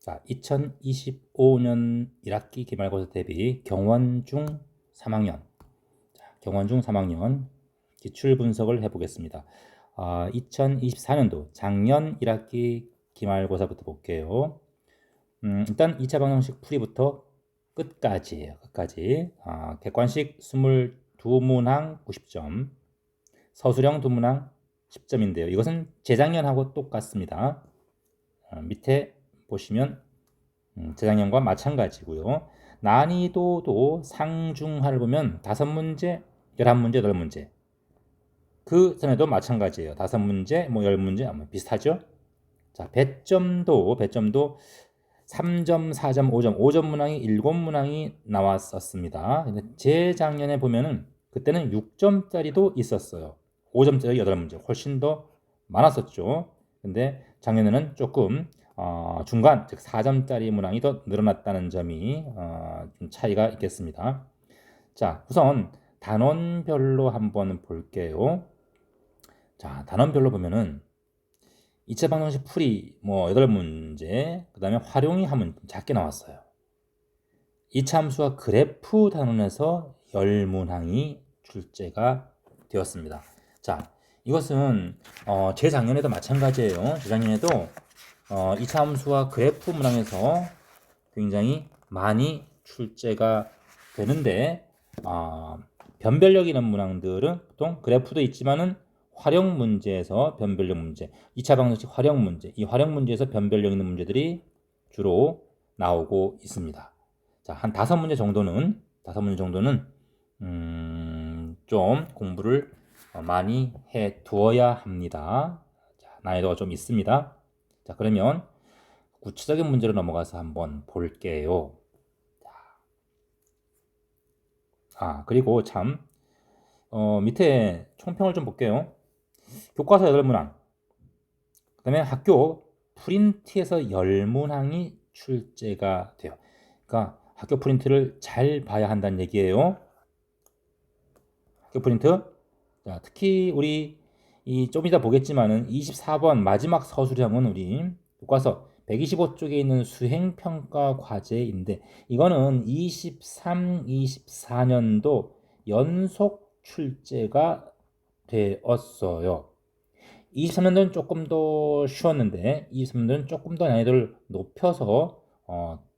자, 2025년 1학기 기말고사 대비 경원중 3학년, 경원중 3학년 기출 분석을 해보겠습니다. 2024년도 작년 1학기 기말고사부터 볼게요. 일단 2차 방정식 풀이부터 끝까지예요. 끝까지. 객관식 22문항 90점, 서술형 2문항 10점인데요. 이것은 재작년하고 똑같습니다. 밑에 보시면 재작년과 마찬가지고요. 난이도도 상중하를 보면 5문제, 11문제, 8문제. 그 전에도 마찬가지예요. 5문제, 10문제 아마 비슷하죠? 자, 배점도 3점, 4점, 5점, 5점 문항이 7문항이 나왔었습니다. 근데 재작년에 보면은 그때는 6점짜리도 있었어요. 5점짜리 8문제 훨씬 더 많았었죠. 근데 작년에는 조금 중간, 즉 4점짜리 문항이 더 늘어났다는 점이 좀 차이가 있겠습니다. 자, 우선 단원별로 한번 볼게요. 자, 단원별로 보면은 2차 방정식 풀이 8문제, 그 다음에 활용이 하면 작게 나왔어요. 2차 함수와 그래프 단원에서 10문항이 출제가 되었습니다. 자, 이것은 재작년에도 마찬가지예요. 재작년에도 2차 함수와 그래프 문항에서 굉장히 많이 출제가 되는데 변별력 있는 문항들은 보통 그래프도 있지만은 활용 문제에서 변별력 문제, 2차 방정식 활용 문제, 이 활용 문제에서 변별력 있는 문제들이 주로 나오고 있습니다. 자, 한 5문제 정도는 좀 공부를 많이 해 두어야 합니다. 자, 난이도가 좀 있습니다. 자, 그러면 구체적인 문제로 넘어가서 한번 볼게요. 그리고 참 밑에 총평을 좀 볼게요. 교과서 8문항, 그 다음에 학교 프린트에서 10문항이 출제가 돼요. 그러니까 학교 프린트를 잘 봐야 한다는 얘기예요. 학교 프린트. 자, 특히 우리 좀 이따 보겠지만은 24번 마지막 서술형은 우리 교과서 125쪽에 있는 수행평가 과제인데 이거는 23, 24년도 연속 출제가 되었어요. 23년도는 조금 더 쉬웠는데 23년도는 조금 더 난이도를 높여서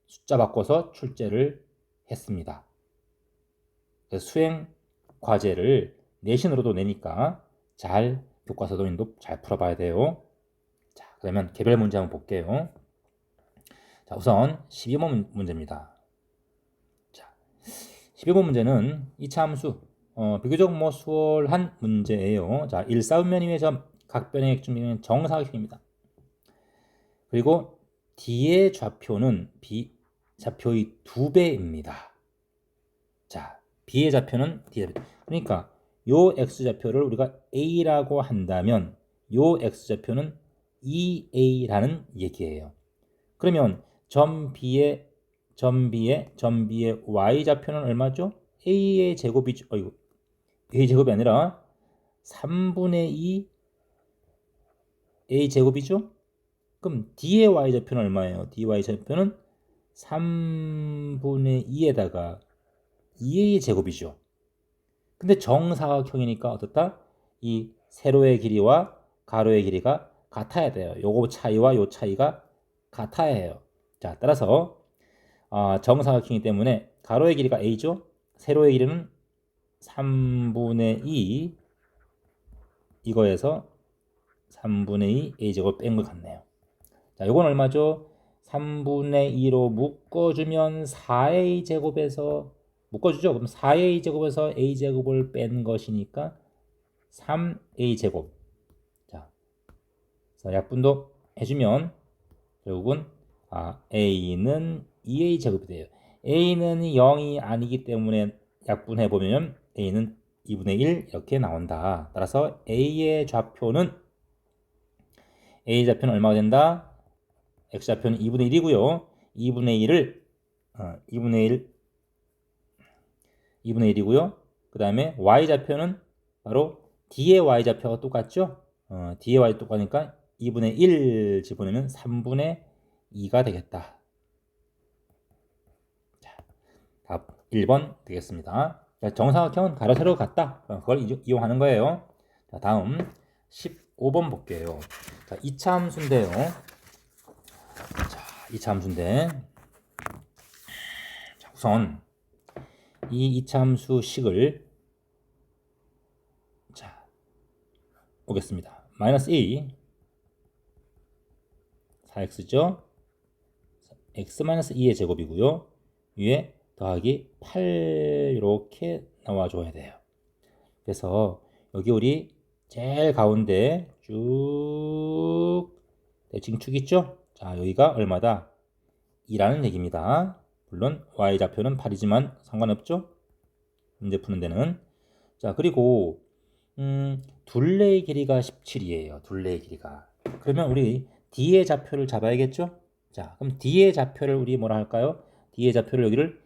숫자 바꿔서 출제를 했습니다. 그래서 수행 과제를 내신으로도 내니까 잘 교과서 도인도 잘 풀어봐야 돼요. 자, 그러면 개별 문제 한번 볼게요. 자, 우선 12번 문제입니다. 자, 12번 문제는 2차 함수 비교적 수월한 문제예요. 자, 1사분면 이외의 점 각 변의 핵중은 정사각형입니다. 그리고 D의 좌표는 B 좌표의 2배입니다. 자, B의 좌표는 D의 좌표. 그러니까 요 X좌표를 우리가 A라고 한다면 요 X좌표는 2A라는 얘기예요. 그러면 점 B의 Y좌표는 얼마죠? A의 제곱이죠. A 제곱이 아니라 3분의 2 A 제곱이죠? 그럼 D의 Y좌표는 얼마예요? DY 좌표는 3분의 2에다가 2A 제곱이죠. 근데 정사각형이니까 어떻다? 이 세로의 길이와 가로의 길이가 같아야 돼요. 요거 차이와 요 차이가 같아야 해요. 자, 따라서 정사각형이기 때문에 가로의 길이가 A죠. 세로의 길이는 3분의 2 이거에서 3분의 2 A제곱 뺀 것 같네요. 자, 요건 얼마죠? 3분의 2로 묶어주면 4A제곱에서 묶어주죠. 그럼 4A제곱에서 A제곱을 뺀 것이니까 3A제곱. 자, 그래서 약분도 해주면 결국은 A는 2A제곱이 돼요. A는 0이 아니기 때문에 약분해보면 A는 2분의 1 이렇게 나온다. 따라서 A의 좌표는 얼마가 된다? X좌표는 2분의 1이고요. 2분의 1을 2분의 1이고요. 그 다음에 Y좌표는 바로 D의 Y좌표가 똑같죠? D의 Y 똑같으니까 2분의 1 집어넣으면 3분의 2가 되겠다. 자, 답 1번 되겠습니다. 자, 정사각형은 가로 세로 같다. 그걸 이용하는 거예요. 자, 다음 15번 볼게요. 자, 2차 함수인데요. 자, 2차 함수인데 자, 우선 이 2차 함수 식을 자, 보겠습니다. 마이너스 2 4x죠. x-2의 제곱이고요. 위에 더하기 8 이렇게 나와줘야 돼요. 그래서 여기 우리 제일 가운데 쭉 대칭축 있죠? 자, 여기가 얼마다? 2라는 얘기입니다. 물론 y좌표는 8이지만 상관없죠? 문제 푸는 데는. 자, 그리고 둘레의 길이가 17이에요. 둘레의 길이가. 그러면 우리 D의 좌표를 잡아야겠죠? 자, 그럼 D의 좌표를 우리 뭐라 할까요? D의 좌표를 여기를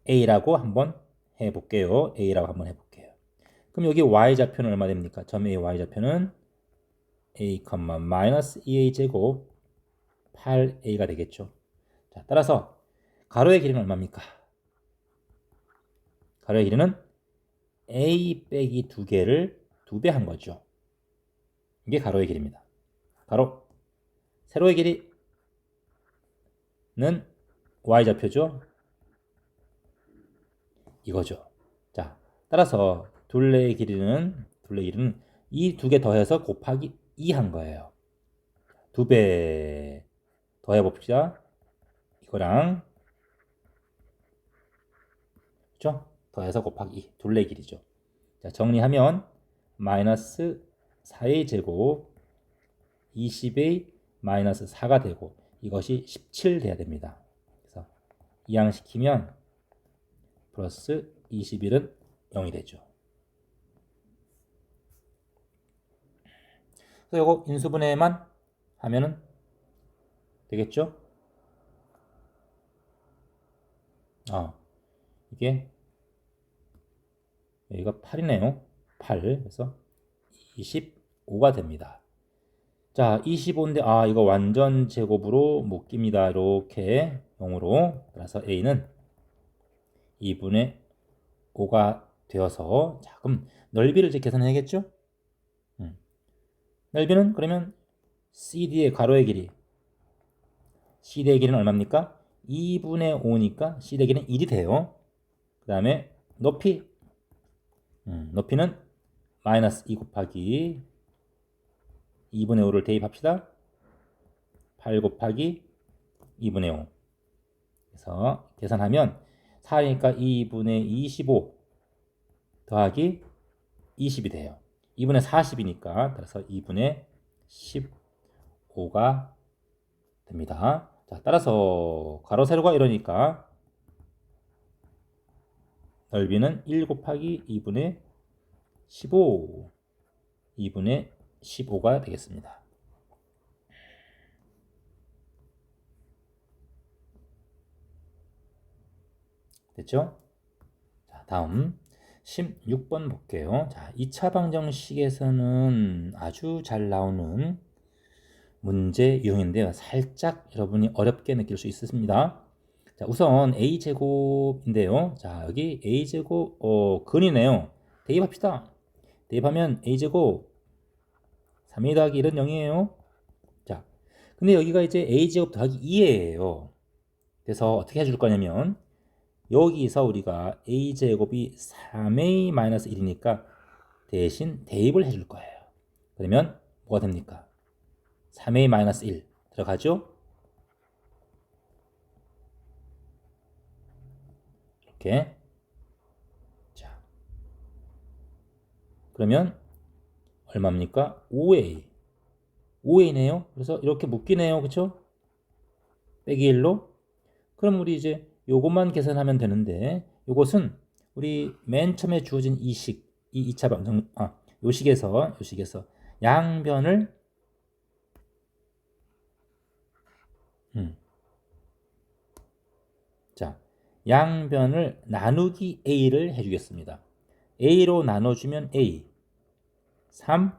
A라고 한번 해볼게요. A라고 한번 해볼게요. 그럼 여기 Y좌표는 얼마 됩니까? 점 A Y좌표는 A, 마이너스 2A 제곱 8A가 되겠죠. 자, 따라서 가로의 길이는 얼마입니까? 가로의 길이는 A 빼기 2개를 2배 한 거죠. 이게 가로의 길이입니다. 가로. 세로의 길이는 Y좌표죠. 이거죠. 자, 따라서 둘레의 길이는 이 2개 더해서 곱하기 2 한 거예요. 2배 더해 봅시다. 이거랑 그렇죠? 더해서 곱하기 2 둘레 길이죠. 자, 정리하면 마이너스 4의 제곱 20의 마이너스 4가 되고 이것이 17 돼야 됩니다. 그래서 이항시키면 플러스 21은 0이 되죠. 그래서 이거 인수분해만 하면은 되겠죠? 이게 여기가 8이네요. 8. 그래서 25가 됩니다. 자, 25인데 이거 완전 제곱으로 못 깁니다. 이렇게 0으로. 따라서 A는 2분의 5가 되어서 자, 그럼 넓이를 이제 계산해야겠죠? 넓이는 그러면 CD의 가로의 길이 CD의 길이는 얼마입니까? 2분의 5니까 CD의 길이는 1이 돼요. 그 다음에 높이는 마이너스 2 곱하기 2분의 5를 대입합시다. 8 곱하기 2분의 5. 그래서 계산하면 4니까 2분의 25 더하기 20이 돼요. 2분의 40이니까 따라서 2분의 15가 됩니다. 자, 따라서 가로 세로가 이러니까 넓이는 1 곱하기 2분의 15 2분의 15가 되겠습니다. 됐죠? 자, 다음 16번 볼게요. 자, 2차 방정식에서는 아주 잘 나오는 문제 유형인데요. 살짝 여러분이 어렵게 느낄 수 있습니다. 자, 우선 a제곱인데요. 자, 여기 a제곱 근이네요. 대입합시다. 대입하면 a제곱 3a 더하기 1은 0이에요. 자, 근데 여기가 이제 a제곱 더하기 2예요. 그래서 어떻게 해줄 거냐면 여기서 우리가 a제곱이 3a-1이니까 대신 대입을 해줄 거예요. 그러면 뭐가 됩니까? 3a-1 들어가죠? 이렇게. 자, 그러면 얼마입니까? 5a. 5a네요. 그래서 이렇게 묶이네요. 그쵸? 빼기 1로. 그럼 우리 이제 요것만 계산하면 되는데 요것은 우리 맨 처음에 주어진 이 2차 방정 요 식에서 양변을 자, 양변을 나누기 a를 해주겠습니다. a로 나눠주면 a 3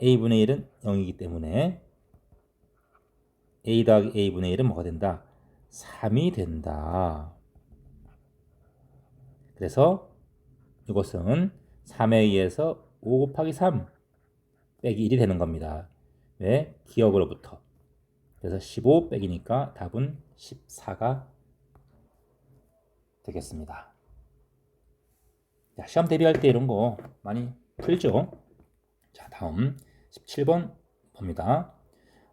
a분의 1은 0이기 때문에 a 더하기 a분의 1은 뭐가 된다? 3이 된다. 그래서 이것은 3에 의해서 5 곱하기 3 빼기 1이 되는 겁니다. 왜? 기억으로부터. 그래서 15 빼기니까 답은 14가 되겠습니다. 자, 시험 대비할 때 이런 거 많이 풀죠. 자, 다음 17번 봅니다.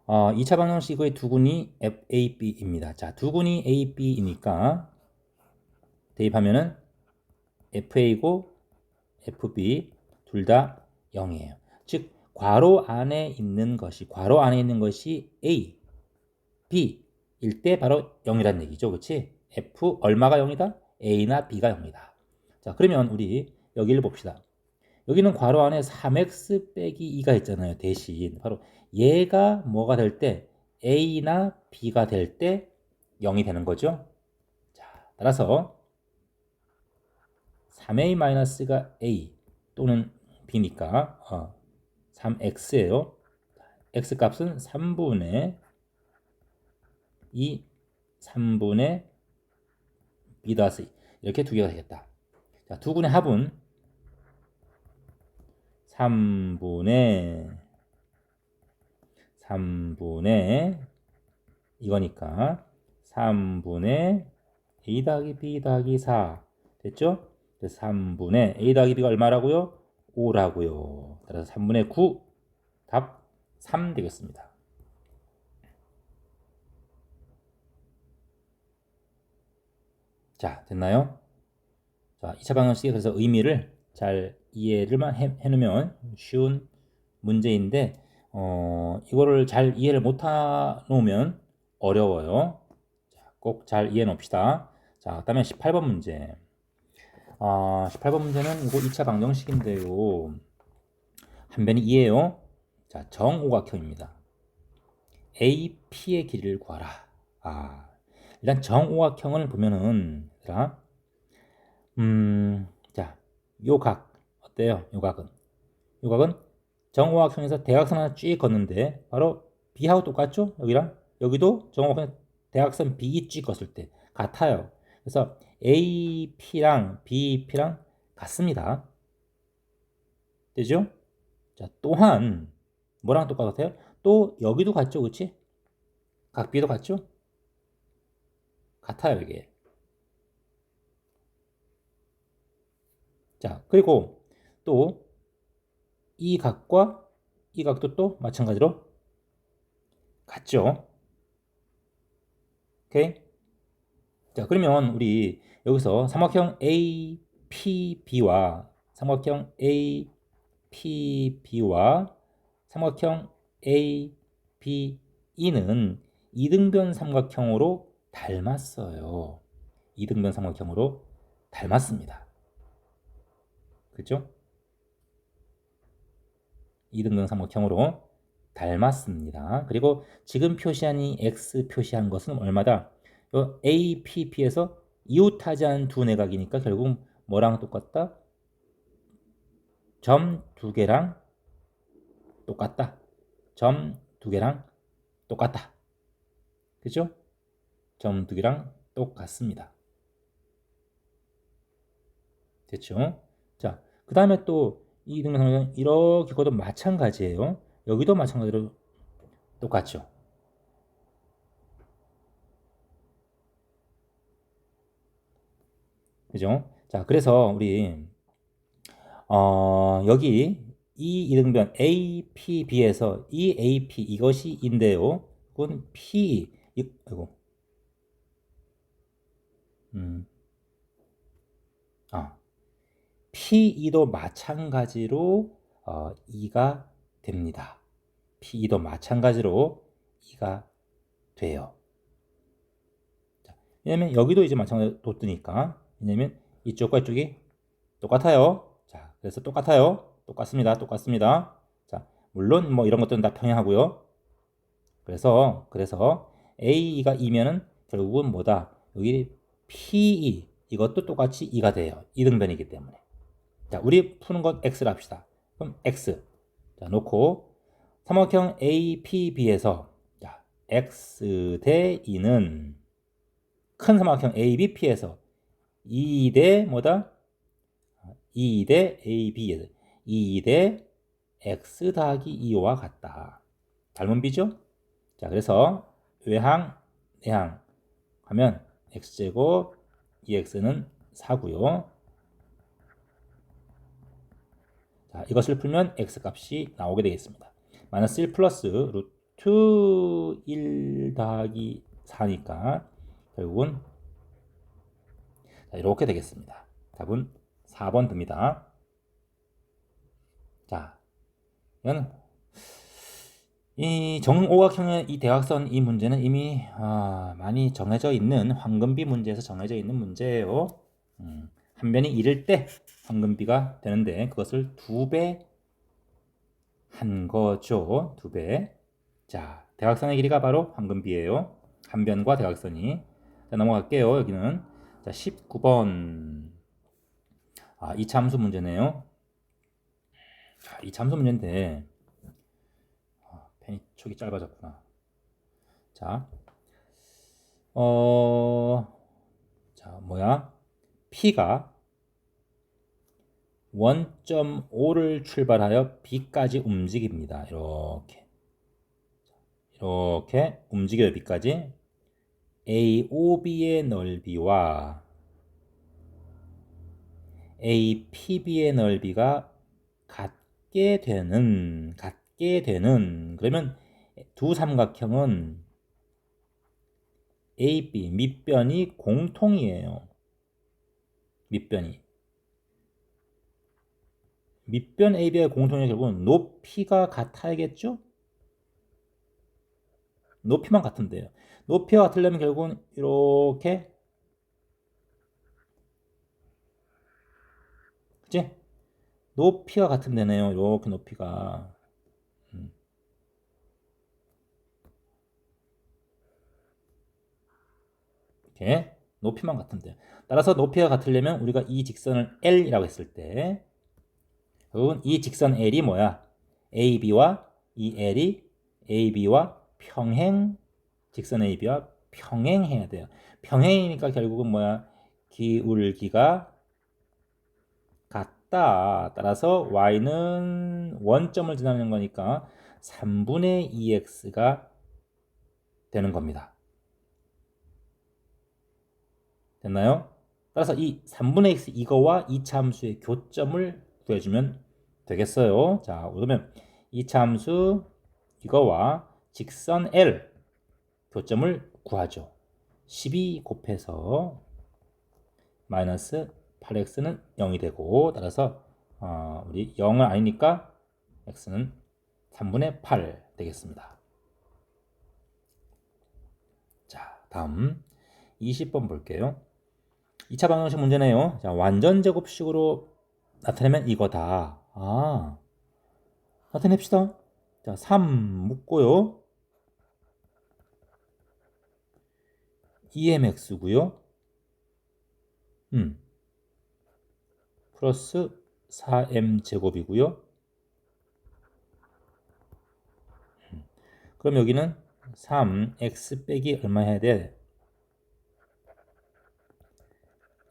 2차 방정식의 두근이 FAB입니다. 자, 두근이 AB이니까 대입하면은 FA고 FB 둘 다 0이에요. 즉 괄호 안에 있는 것이 A, B일 때 바로 0이란 얘기죠. 그렇지? F 얼마가 0이다? A나 B가 0이다. 자, 그러면 우리 여기를 봅시다. 여기는 괄호 안에 3x 빼기 2가 있잖아요. 대신 바로 얘가 뭐가 될 때 A나 B가 될 때 0이 되는 거죠. 자, 따라서 3a-가 A 또는 B니까 3x예요. x 값은 3분의 2, 3분의 B 더하기 이렇게 두 개가 되겠다. 자, 두 군의 합은 3분의 이거니까 3분의 A 더하기 B 더하기 4 됐죠? 그래서 3분의 A 더하기 B가 얼마라고요? 5라고요. 따라서 3분의 9 답 3 되겠습니다. 자, 됐나요? 자, 2차 방정식의 그래서 의미를 잘 이해를만 해놓으면 쉬운 문제인데 이거를 잘 이해를 못 해놓으면 어려워요. 꼭 잘 이해 놓읍시다. 자, 그다음에 18번 문제. 18번 문제는 이거 2차 방정식인데요. 한 변이 2예요. 자, 정오각형입니다. AP의 길이를 구하라. 일단 정오각형을 보면은 얘들아, 자, 요 각 어때요? 요 각은 정오각형에서 대각선 하나 쭉 걷는데 바로 B하고 똑같죠? 여기랑 여기도 정오각형 대각선 B 쭉 걷을 때 같아요. 그래서 AP랑 BP랑 같습니다. 되죠? 자, 또한 뭐랑 똑같아요? 또 여기도 같죠, 그렇지? 각 B도 같죠? 같아요, 이게. 자, 그리고 또 이 각과 이 각도 또 마찬가지로 같죠? 오케이? 자, 그러면 우리 여기서 삼각형 APB와 삼각형 APB와 삼각형 ABE는 이등변 삼각형으로 닮았어요. 이등변 삼각형으로 닮았습니다. 그렇죠? 이등변 삼각형으로 닮았습니다. 그리고 지금 표시한 이 X 표시한 것은 얼마다? APP에서 이웃하지 않은 두 내각이니까 결국 뭐랑 똑같다? 점 두 개랑 똑같다. 점 두 개랑 똑같다. 그죠? 점 두 개랑 똑같습니다. 됐죠? 자, 그 다음에 또 이 등변삼각형 이렇게 거도 마찬가지예요. 여기도 마찬가지로 똑같죠. 그죠? 자, 그래서 우리 여기 이 이등변 APB에서 이 AP 이것이 인데요. 그건 아이고. P2도 마찬가지로 2가 됩니다. P2도 마찬가지로 2가 돼요. 자, 왜냐면 여기도 이제 마찬가지로 뒀으니까 왜냐면 이쪽과 이쪽이 똑같아요. 자, 그래서 똑같아요. 똑같습니다. 자, 물론 뭐 이런 것들은 다 평행하고요. 그래서 A가 2면은 결국은 뭐다? 여기 P2 이것도 똑같이 2가 돼요. 이등변이기 때문에. 자, 우리 푸는 건 X를 합시다. 그럼 X. 자, 놓고 삼각형 APB에서 자, x 대 2는 큰 삼각형 ABP에서 2 대 뭐다? 2 대 AB에서 2 대 x 더하기 2와 같다. 닮은 비죠? 자, 그래서 외항, 내항 하면 x제곱 2x는 4고요. 자, 이것을 풀면 x값이 나오게 되겠습니다. 마이너스 1 플러스 루트 1 더하기 4니까 결국은 자, 이렇게 되겠습니다. 답은 4번 듭니다. 자, 이건 이 정오각형의 이 대각선 이 문제는 이미 많이 정해져 있는 황금비 문제에서 정해져 있는 문제예요. 한 변이 1일 때 황금비가 되는데 그것을 2배 한 거죠. 2배. 자, 대각선의 길이가 바로 황금비예요. 한 변과 대각선이. 자, 넘어갈게요. 여기는 자, 19번. 이차함수 문제네요. 자, 이차함수 문제인데 펜이 촉이 짧아졌구나. 자, P가 1.5를 출발하여 B까지 움직입니다. 이렇게 움직여요. B까지. AOB의 넓이와 APB의 넓이가 같게 되는 그러면 두 삼각형은 AB 밑변이 공통이에요. 밑변 AB가 공통이면 결국은 높이가 같아야겠죠? 높이만 같으면 돼요. 높이가 같으려면 결국은 이렇게, 그치? 높이가 같으면 되네요. 이렇게 높이가. 이렇게 높이만 같으면 돼요. 따라서 높이가 같으려면 우리가 이 직선을 L이라고 했을 때 결국은 이 직선 L이 뭐야? AB와 이 L이 AB와 평행, 직선 AB와 평행해야 돼요. 평행이니까 결국은 뭐야? 기울기가 같다. 따라서 y는 원점을 지나는 거니까 3분의 2x가 되는 겁니다. 됐나요? 따라서 이 3분의 x 이거와 이차 함수의 교점을 구해주면 되겠어요. 자, 그러면 이차 함수 이거와 직선 L 교점을 구하죠. 12 곱해서 마이너스 8x는 0이 되고 따라서 우리 0은 아니니까 x는 3분의 8 되겠습니다. 자, 다음 20번 볼게요. 2차 방정식 문제네요. 자, 완전 제곱식으로 나타내면 이거다. 나타냅시다. 자, 3 묶고요. 2mx고요. 플러스 4m 제곱이고요. 그럼 여기는 3x 빼기 얼마 해야 돼?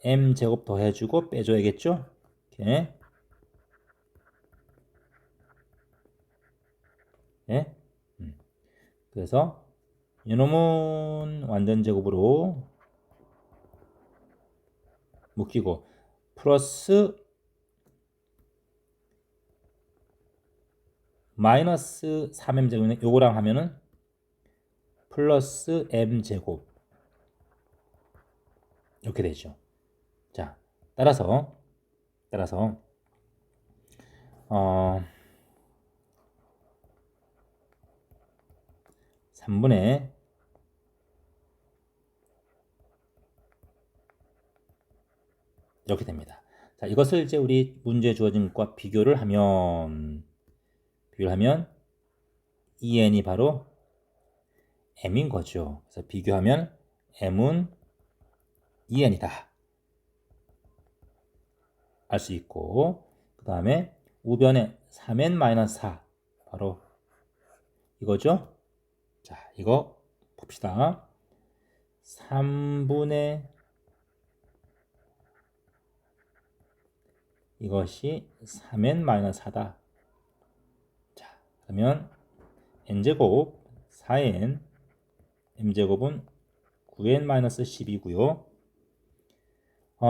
m 제곱 더해주고 빼줘야겠죠? 이렇게. 예? 그래서 이놈은 완전 제곱으로 묶이고 플러스 마이너스 3m 제곱은 요거랑 하면은 플러스 m 제곱 이렇게 되죠. 자, 따라서 3분의 이렇게 됩니다. 자, 이것을 이제 우리 문제에 주어진 것과 비교를 하면 2n이 바로 m인 거죠. 그래서 비교하면 m은 2n이다. 알 수 있고 그 다음에 우변에 3n-4 바로 이거죠. 자, 이거 봅시다. 3분의 이것이 3n-4다. 자, 그러면 n제곱 4n m제곱은 9n-10이고요.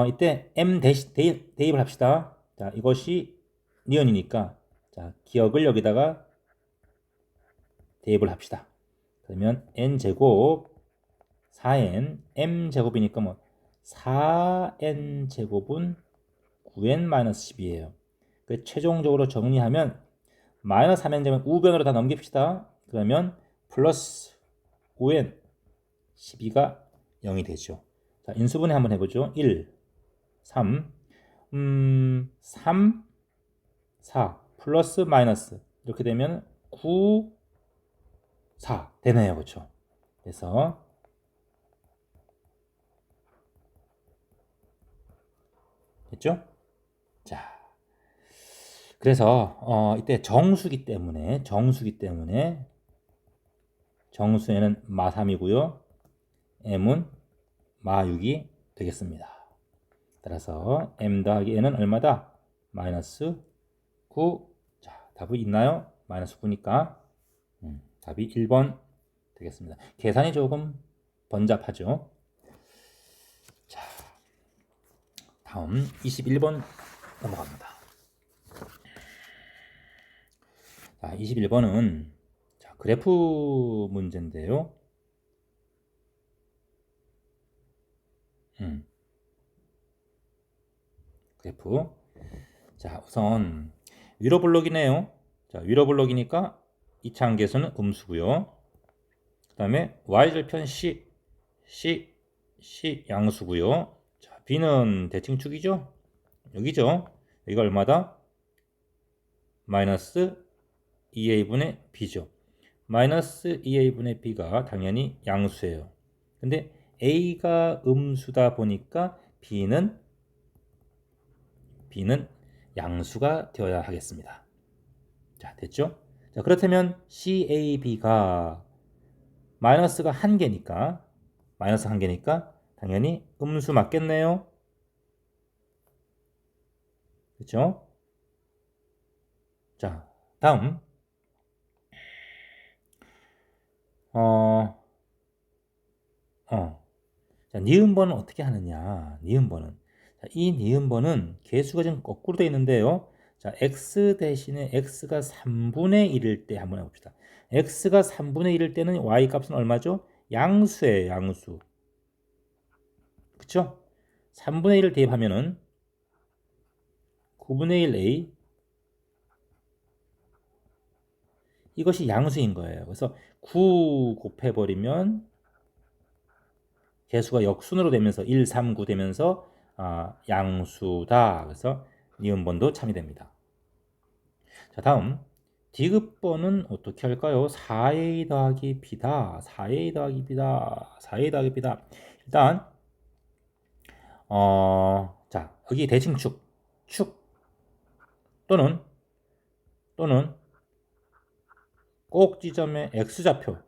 이때 m 대입을 합시다. 자, 이것이 니은이니까 자, 기억을 여기다가 대입을 합시다. 그러면 n제곱 4n m제곱이니까 뭐 4n제곱은 9n-10이에요. 그 최종적으로 정리하면 마이너스 3n제곱은 우변으로 다 넘깁시다. 그러면 플러스 5n 12가 0이 되죠. 자, 인수분해 한번 해보죠. 1, 3, 3, 4 플러스 마이너스 이렇게 되면 9, 4 되네요. 그렇죠? 그래서 됐죠? 자, 그래서 이때 정수기 때문에 정수에는 마3이고요. m은 마6이 되겠습니다. 따라서 m 더하기 n은 얼마다? 마이너스 9. 자, 답이 있나요? 마이너스 9니까 답이 1번 되겠습니다. 계산이 조금 번잡하죠. 자, 다음 21번 넘어갑니다. 자, 21번은 자, 그래프 문제인데요. 그래프. 자, 우선 위로 블록이네요. 자, 위로 블록이니까 이차함계수는 음수고요. 그 다음에 y절편 c 양수고요. 자, b는 대칭축이죠. 여기죠. 여기가 얼마다? 마이너스 2a분의 b죠. 마이너스 2a분의 b가 당연히 양수예요. 근데 a가 음수다 보니까 b는 양수가 되어야 하겠습니다. 자, 됐죠? 자, 그렇다면 CAB가 마이너스가 한 개니까 당연히 음수 맞겠네요. 그렇죠? 자, 다음 자, 니은번은 어떻게 하느냐? 니은번은 자, 이 니은번은 개수가 지금 거꾸로 되어 있는데요. 자, x 대신에 x가 3분의 1일 때 한번 해봅시다. x가 3분의 1일 때는 y 값은 얼마죠? 양수예요, 양수. 그쵸? 3분의 1을 대입하면은 9분의 1a 이것이 양수인 거예요. 그래서 9 곱해버리면 개수가 역순으로 되면서 1, 3, 9 되면서 양수다. 그래서 니은번도 참이 됩니다. 자, 다음 디귿번은 어떻게 할까요? 4a 더하기 b다. 4a 더하기 b다. 4a 더하기 b다. 일단 자, 여기 대칭축 축 또는 꼭 지점의 x좌표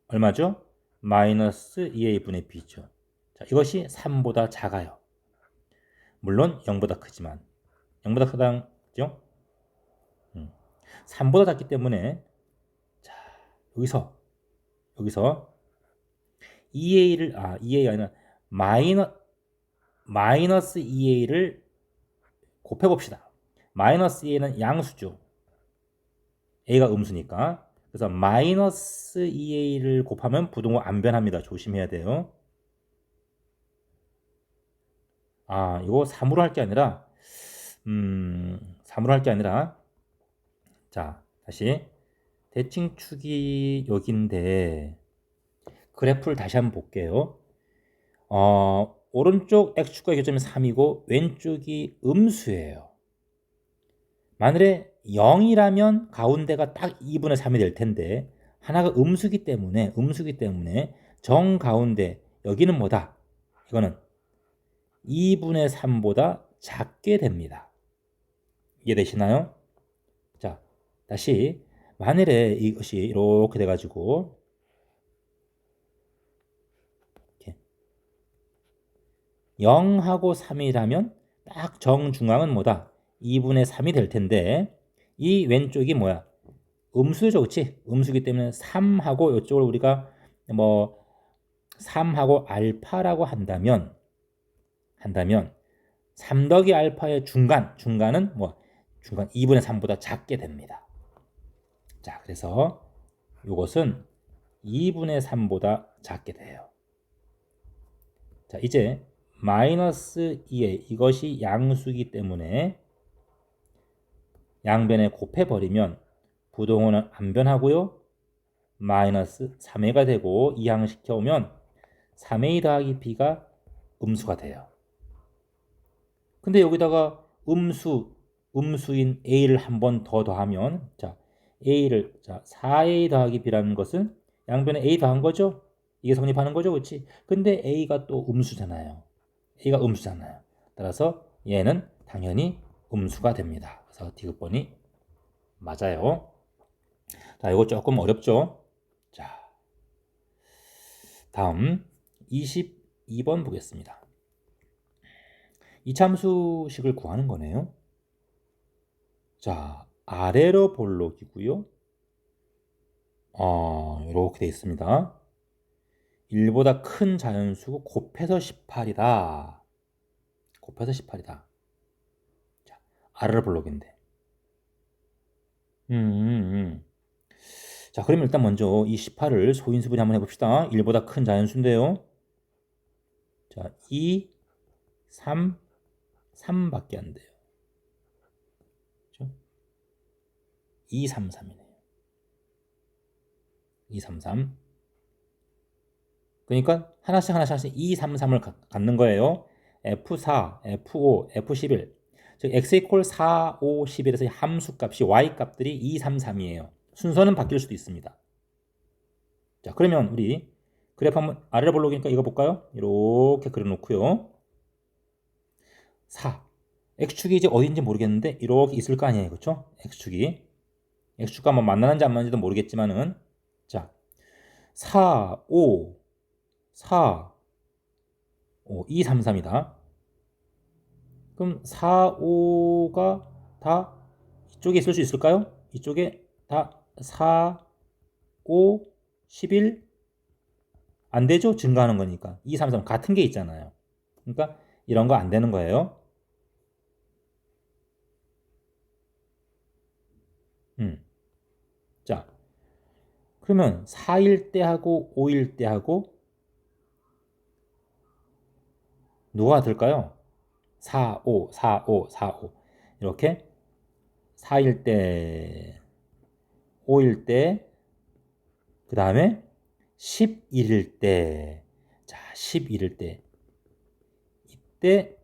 얼마죠? 마이너스 2a분의 b죠. 자, 이것이 3보다 작아요. 물론 0보다 크지만 0보다 크다죠? 3보다 작기 때문에 자, 여기서 2a를 2a가 아니라 마이너스 2a를 곱해 봅시다. 마이너스 2a는 양수죠. a가 음수니까. 그래서 마이너스 2a를 곱하면 부등호 안 변합니다. 조심해야 돼요. 이거 3으로 할 게 아니라 3으로 할 게 아니라 자, 다시 대칭축이 여기인데 그래프를 다시 한번 볼게요. 오른쪽 x축과 교점이 3이고 왼쪽이 음수예요. 만일에 0이라면 가운데가 딱 2분의 3이 될 텐데 하나가 음수기 때문에 정 가운데 여기는 뭐다? 이거는 2분의 3보다 작게 됩니다. 이해되시나요? 자, 다시 만일에 이것이 이렇게 돼가지고 0하고 3이라면 딱 정중앙은 뭐다? 2분의 3이 될 텐데 이 왼쪽이 뭐야? 음수죠, 그렇지? 음수기 때문에 3하고 이쪽을 우리가 뭐 3하고 알파라고 한다면 3 더하기 알파의 중간은 뭐 중간 2분의 3보다 작게 됩니다. 자, 그래서 이것은 2분의 3보다 작게 돼요. 자, 이제 마이너스 2에 이것이 양수이기 때문에 양변에 곱해버리면 부동호는 안 변하고요. 마이너스 3a가 되고 이항시켜오면 3a 더하기 b가 음수가 돼요. 근데 여기다가 음수인 a를 한 번 더 더하면 자 a를 4a 더하기 b라는 것은 양변에 a 더한 거죠. 이게 성립하는 거죠, 그렇지? 근데 a가 또 음수잖아요. a가 음수잖아요. 따라서 얘는 당연히 음수가 됩니다. 그래서 디귿번이 맞아요. 자, 이거 조금 어렵죠? 자, 다음 22번 보겠습니다. 이참수식을 구하는 거네요. 자, 아래로 볼록이고요. 이렇게 돼 있습니다. 1보다 큰 자연수고 곱해서 18이다. 곱해서 18이다. 자, 아래로 볼록인데. 자, 그러면 일단 먼저 이 18을 소인수분해 한번 해봅시다. 1보다 큰 자연수인데요. 자, 2, 3, 3밖에 안 돼요. 그렇죠? 2, 3, 3이네요. 2, 3, 3. 그러니까 하나씩 2, 3, 3을 갖는 거예요. F4, F5, F11. 즉 x 이퀄 4, 5, 11에서 함수 값이 y 값들이 2, 3, 3이에요. 순서는 바뀔 수도 있습니다. 자, 그러면 우리 그래프 한번 아래로 볼록이니까 이거 볼까요? 이렇게 그려놓고요. 4. x축이 이제 어딘지 모르겠는데 이렇게 있을 거 아니에요, 그렇죠? x축과 뭐 만나는지 안 만나는지도 모르겠지만은 자, 4, 5, 4, 2, 3, 3이다. 그럼 4, 5가 다 이쪽에 있을 수 있을까요? 이쪽에 다 4, 5, 11 안 되죠? 증가하는 거니까. 2, 3, 3 같은 게 있잖아요. 그러니까 이런 거 안 되는 거예요. 자, 그러면 4일 때 하고 5일 때 하고 누가 될까요? 4, 5, 4, 5, 4, 5 이렇게 4일 때, 5일 때, 그 다음에 11일 때, 자, 11일 때, 이때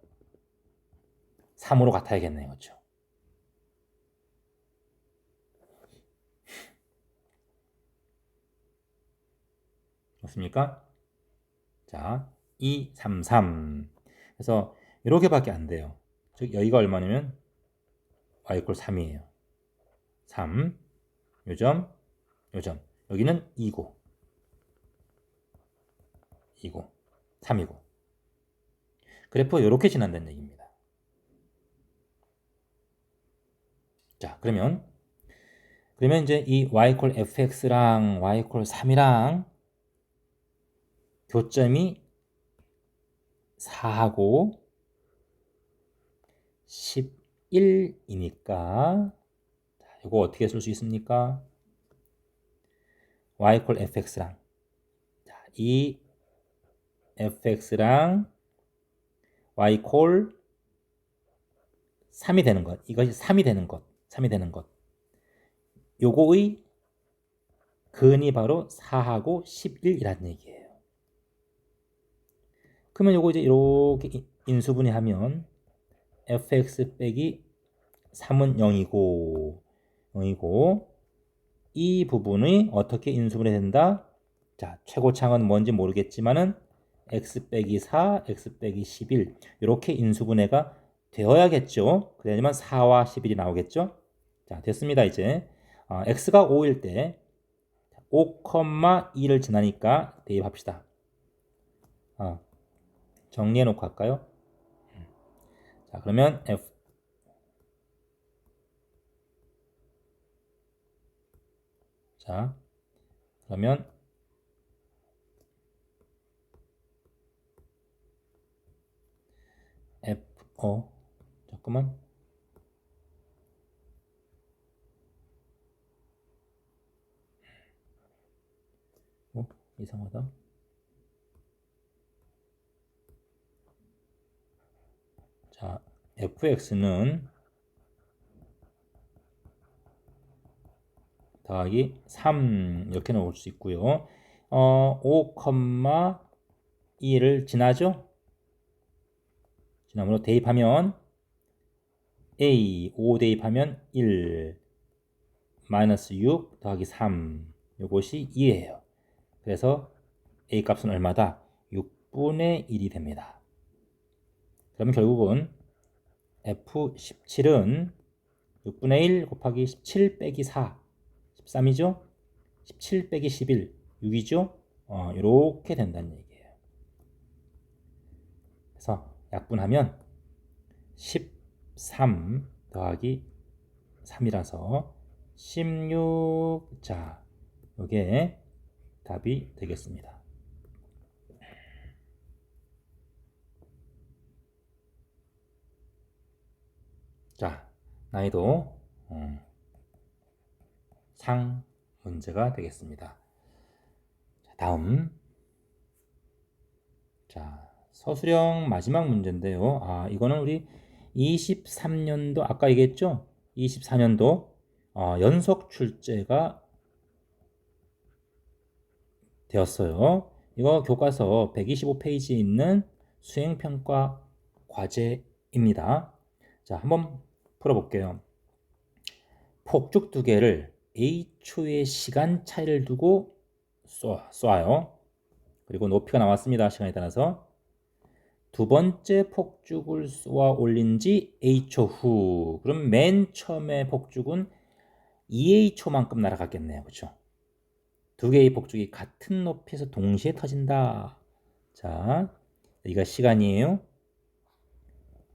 3으로 같아야겠네요. 그렇죠? 맞습니까? 자, 2, 3, 3. 그래서 이렇게밖에 안 돼요. 즉 여기가 얼마냐면 y 이퀄 3이에요. 3, 요점, 요점. 여기는 2고, 2고, 3이고. 그래프가 이렇게 지난다는 얘기입니다. 자, 그러면 이제 이 y 이퀄 fx랑 y 이퀄 3이랑 교점이 4하고 11이니까 이거 어떻게 쓸 수 있습니까? y 이퀄 fx랑 이 fx랑 y 이퀄 3이 되는 것, 이것이 3이 되는 것, 요거의 근이 바로 4하고 11이라는 얘기예요. 그러면 요거 이제 이렇게 인수분해하면 fx 빼기 3은 0이고 이 부분이 어떻게 인수분해 된다? 자, 최고창은 뭔지 모르겠지만은 x 빼기 4, x 빼기 11 이렇게 인수분해가 되어야겠죠. 그래야지만 4와 11이 나오겠죠. 자, 됐습니다. 이제 x가 5일 때 5,2를 지나니까 대입합시다. 정리해 놓고 할까요? 자, 그러면 자, 그러면 잠깐만. 이상하다. 자, fx는 더하기 3 이렇게 넣을 수 있고요. 5,2를 지나죠? 지나므로 대입하면 a 5 대입하면 1 마이너스 6 더하기 3 이것이 2예요. 그래서 a 값은 얼마다? 6분의 1이 됩니다. 그러면 결국은 f17은 6분의 1 곱하기 17 빼기 4 13이죠? 17 빼기 11 6이죠? 이렇게 된다는 얘기예요. 그래서 약분하면 13 더하기 3이라서 16. 자, 이게 답이 되겠습니다. 자, 난이도 상 문제가 되겠습니다. 자, 다음. 자, 서술형 마지막 문제인데요. 이거는 우리 23년도 아까 얘기했죠? 24년도 연속 출제가 되었어요. 이거 교과서 125페이지에 있는 수행평가 과제입니다. 자, 한번 풀어볼게요. 폭죽 두 개를 A초의 시간 차이를 두고 쏴요. 그리고 높이가 나왔습니다. 시간에 따라서. 두 번째 폭죽을 쏘아 올린 지 A초 후. 그럼 맨 처음에 폭죽은 2A초만큼 날아갔겠네요. 그렇죠? 두 개의 폭죽이 같은 높이에서 동시에 터진다. 자, 여기가 시간이에요.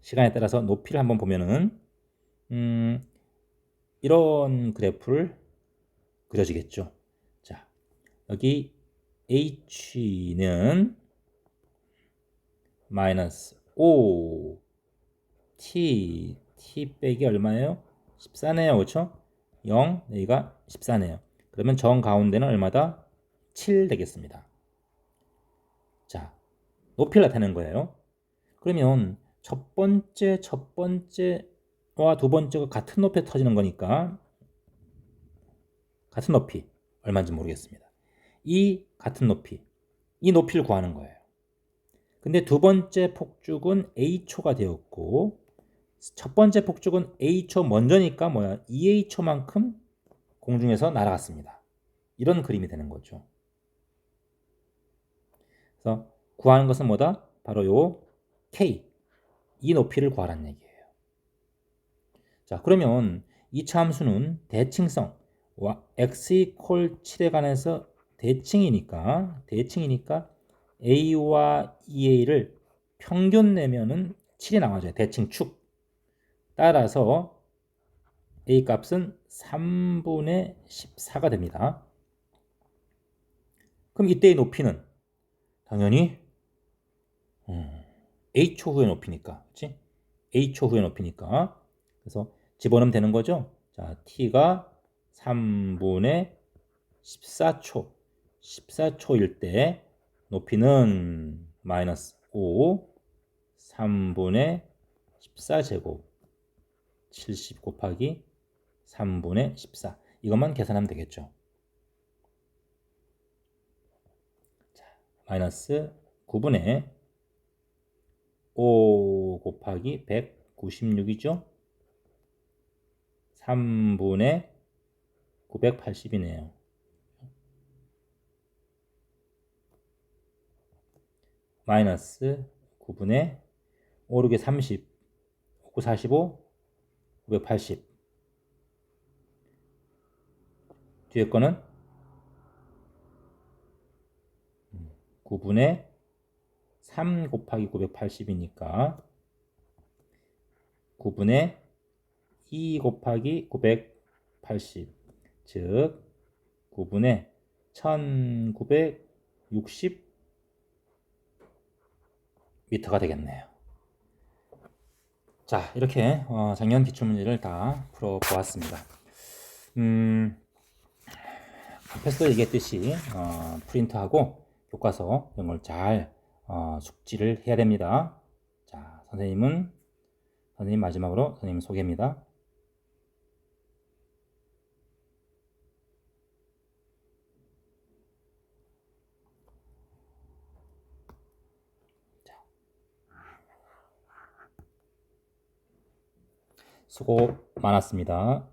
시간에 따라서 높이를 한번 보면은 이런 그래프를 그려지겠죠. 자, 여기 h는 마이너스 5 t 빼기 얼마예요? 14네요. 그렇죠? 0 여기가 14네요. 그러면 정 가운데는 얼마다? 7 되겠습니다. 자, 높이를 나타내는 거예요. 그러면 첫 번째와 두 번째가 같은 높이에 터지는 거니까 같은 높이 얼마인지 모르겠습니다. 이 같은 높이, 이 높이를 구하는 거예요. 근데 두 번째 폭죽은 A초가 되었고 첫 번째 폭죽은 A초 먼저니까 2A초만큼 공중에서 날아갔습니다. 이런 그림이 되는 거죠. 그래서 구하는 것은 뭐다? 바로 요 K, 이 높이를 구하라는 얘기예요. 자, 그러면 이 참수는 대칭성 x equal 7에 관해서 대칭이니까 a와 2a를 평균 내면은 7이 나와줘요. 대칭축. 따라서 a 값은 3분의 14가 됩니다. 그럼 이때의 높이는 당연히 a초 후의 높이니까, 그렇지? a초 후의 높이니까. 그래서 집어넣으면 되는 거죠. 자, t가 3분의 14초일 때 높이는 마이너스 5 3분의 14제곱 70 곱하기 3분의 14 이것만 계산하면 되겠죠. 자, 마이너스 9분의 5 곱하기 196이죠. 3분의 980이네요. 마이너스 9분의 5, 6에 30, 9, 45, 980. 뒤에 거는 9분의 3 곱하기 980이니까 9분의 2 곱하기 980, 즉 9분의 1960m가 되겠네요. 자, 이렇게 작년 기출문제를 다 풀어보았습니다. 앞에서 얘기했듯이 프린트하고 교과서 이런 걸 잘 숙지를 해야 됩니다. 자, 선생님 마지막으로 선생님 소개입니다. 수고 많았습니다.